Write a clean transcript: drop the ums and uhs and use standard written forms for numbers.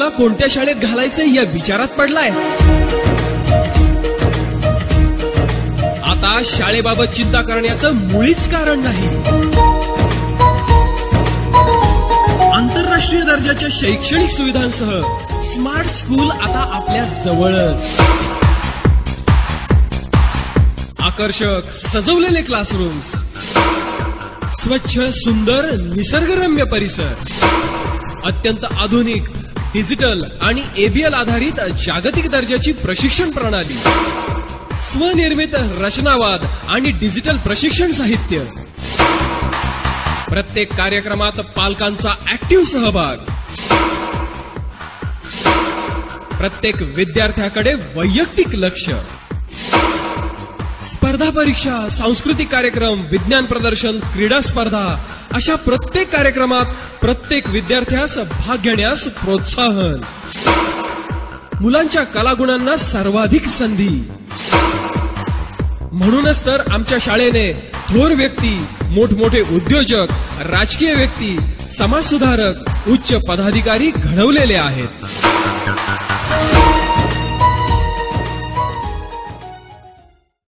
मुलाला कोणत्या शाळेत घालायचं या विचारात पडलाय? आता शाळेबाबत चिंता करण्याचं मुळीच कारण नाही. आंतरराष्ट्रीय दर्जाच्या शैक्षणिक सुविधांसह स्मार्ट स्कूल आता आपल्या जवळच. आकर्षक सजवलेले क्लासरूम्स, स्वच्छ सुंदर निसर्गरम्य परिसर, अत्यंत आधुनिक डिजिटल आणि एबीएल आधारित जागतिक दर्जाची प्रशिक्षण प्रणाली, स्वनिर्मित रचनावाद आणि डिजिटल प्रशिक्षण साहित्य, प्रत्येक कार्यक्रमात पालकांचा ऍक्टिव्ह सहभाग, प्रत्येक विद्यार्थ्याकडे वैयक्तिक लक्ष, स्पर्धा परीक्षा, सांस्कृतिक कार्यक्रम, विज्ञान प्रदर्शन, क्रीडा स्पर्धा अशा प्रत्येक कार्यक्रमात प्रत्येक विद्यार्थ्यास भाग घेण्यास प्रोत्साहन, मुलांच्या कलागुणांना सर्वाधिक संधी. म्हणूनच तर आमच्या शाळेने थोर व्यक्ती, मोठमोठे उद्योजक, राजकीय व्यक्ती, समाजसुधारक, उच्च पदाधिकारी घडवलेले आहेत.